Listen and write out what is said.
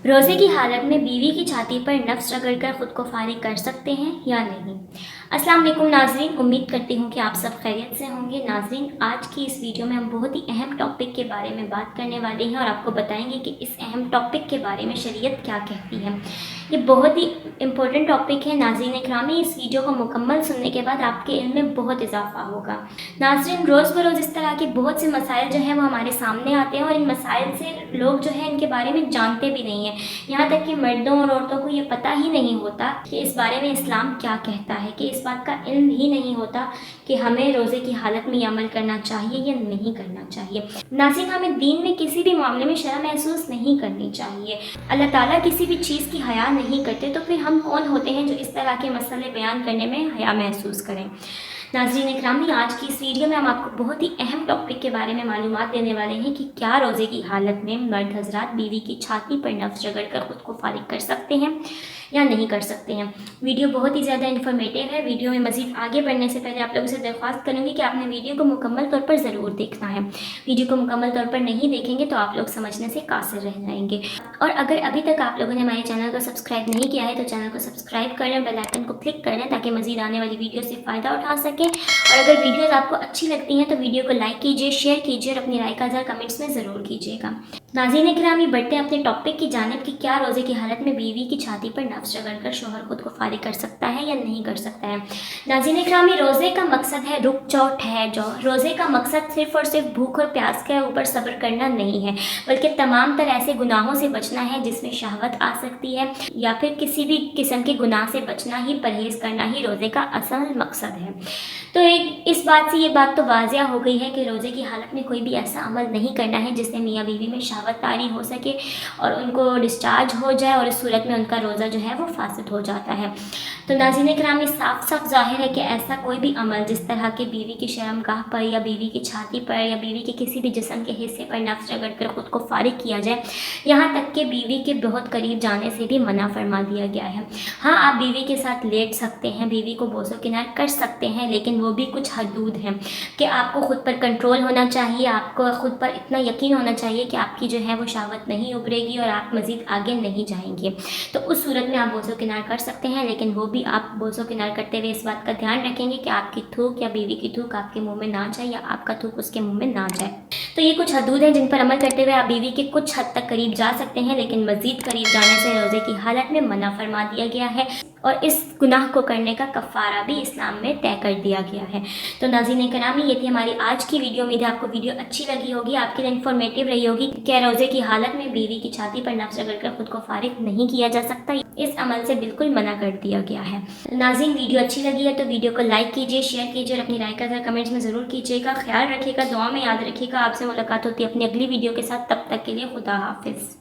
रोज़े की हालत में बीवी की छाती पर नफ्स रगड़कर ख़ुद को फारिग कर सकते हैं या नहीं। अस्सलाम वालेकुम नाज़रीन, उम्मीद करती हूँ कि आप सब खैरियत से होंगे। नाज़रीन, आज की इस वीडियो में हम बहुत ही अहम टॉपिक के बारे में बात करने वाले हैं और आपको बताएंगे कि इस अहम टॉपिक के बारे में शरीयत क्या कहती है। ये बहुत ही इम्पोर्टेंट टॉपिक है नाज़रीन इकरामी। इस वीडियो को मुकम्मल सुनने के बाद आपके इल्म में बहुत इजाफा होगा। नाज़रीन, रोज़ बरोज़ इस तरह के बहुत से मसाइल जो हैं वो हमारे सामने आते हैं और इन मसाइल से लोग जो है इनके बारे में जानते भी नहीं हैं। यहाँ तक कि मर्दों और औरतों को ये पता ही नहीं होता कि इस बारे में इस्लाम क्या कहता है, कि इस बात का इल्म ही नहीं होता कि हमें रोज़े की हालत में ये अमल करना चाहिए या नहीं करना चाहिए। नाज़रीन, हमें दीन में किसी भी मामले में शर्म महसूस नहीं करनी चाहिए। अल्लाह ताला किसी भी चीज़ की हया नहीं करते, तो फिर हम कौन होते हैं जो इस तरह के मसले बयान करने में हया महसूस करें। नाज़रीन इकरामी, आज की इस वीडियो में हम आपको बहुत ही अहम टॉपिक के बारे में मालूमात देने वाले हैं कि क्या रोज़े की हालत में मर्द हजरात बीवी की छाती पर नफ्स रगड़कर ख़ुद को फारिग कर सकते हैं या नहीं कर सकते हैं। वीडियो बहुत ही ज़्यादा इन्फॉर्मेटिव है। वीडियो में मज़ीद आगे बढ़ने से पहले आप लोगों से दरख्वास्त करूँगी कि आपने वीडियो को मुकम्मल तौर पर ज़रूर देखना है। वीडियो को मुकम्मल तौर पर नहीं देखेंगे तो आप लोग समझने से कासिर रह जाएंगे। और अगर अभी तक आप लोगों ने हमारे चैनल को सब्सक्राइब नहीं किया है तो चैनल को सब्सक्राइब कर लें, बेल आइकन को क्लिक कर लें ताकि मज़ीद आने वाली वीडियो से फ़ायदा उठा सकें। और अगर वीडियोज़ आपको अच्छी लगती हैं तो वीडियो को लाइक कीजिए, शेयर कीजिए और अपनी राय का इज़हार कमेंट्स में ज़रूर कीजिएगा। नाज़रीन किरामी, बढ़ते हैं अपने टॉपिक की जानिब कि क्या रोज़े की हालत में बीवी की छाती पर नफ्स रगड़कर शोहर खुद को फारिग कर सकता है या नहीं कर सकता है। नाज़रीन किरामी, रोज़े का मकसद है रुक जाओ, ठहर जाओ। रोज़े का मकसद सिर्फ़ और सिर्फ भूख और प्यास के ऊपर सब्र करना नहीं है, बल्कि तमाम तरह ऐसे गुनाहों से बचना है जिसमें शहवत आ सकती है, या फिर किसी भी किस्म के गुनाह से बचना ही, परहेज़ करना ही रोज़े का असल मकसद है। तो इस बात से ये बात तो वाज़िया हो गई है कि रोज़े की हालत में कोई भी ऐसा अमल नहीं करना है जिससे मियाँ बीवी में शहवत तारी हो सके और उनको डिस्चार्ज हो जाए, और इस सूरत में उनका रोज़ा जो है वो फासिद हो जाता है। तो नाज़रीन किराम, साफ साफ ज़ाहिर है कि ऐसा कोई भी अमल जिस तरह के बीवी की शर्मगाह पर या बीवी की छाती पर या बीवी के किसी भी जिस्म के हिस्से पर नफ्स रगड़ कर ख़ुद को फारिग किया जाए, यहाँ तक कि बीवी के बहुत करीब जाने से भी मना फरमा दिया गया है। हाँ, आप बीवी के साथ लेट सकते हैं, बीवी को बोसो किनार कर सकते हैं, लेकिन वो भी कुछ हदूद हैं कि आपको ख़ुद पर कंट्रोल होना चाहिए, आपको ख़ुद पर इतना यकीन होना चाहिए कि आपकी जो है वो शहवत नहीं उभरेगी और आप मज़ीद आगे नहीं जाएंगे। तो उस सूरत में आप बोसो किनार कर सकते हैं, लेकिन वो भी आप बोसो किनार करते हुए इस बात का ध्यान रखेंगे कि आपकी थूक या बीवी की थूक आपके मुँह में ना जाए या आपका थूक उसके मुँह में ना जाए। तो ये कुछ हदूद हैं जिन पर अमल करते हुए आप बीवी के कुछ हद तक करीब जा सकते हैं, लेकिन मज़ीद करीब जाने से रोज़े की हालत में मना फरमा दिया गया है और इस गुनाह को करने का कफ़ारा भी इस्लाम में तय कर दिया गया है। तो नाज़रीन किरामी, ये थी हमारी आज की वीडियो। उम्मीद है आपको वीडियो अच्छी लगी होगी, आपके लिए इन्फॉर्मेटिव रही होगी। क्या रोज़े की हालत में बीवी की छाती पर नफ्स रगड़कर ख़ुद को फारिग नहीं किया जा सकता, इस अमल से बिल्कुल मना कर दिया गया है। नाज़रीन, वीडियो अच्छी लगी है तो वीडियो को लाइक कीजिए, शेयर कीजिए और अपनी राय का इज़हार कमेंट्स में ज़रूर कीजिएगा। ख्याल रखिएगा, दुआ में याद रखिएगा। आपसे मुलाकात होती है अपनी अगली वीडियो के साथ। तब तक के लिए खुदा हाफिज़।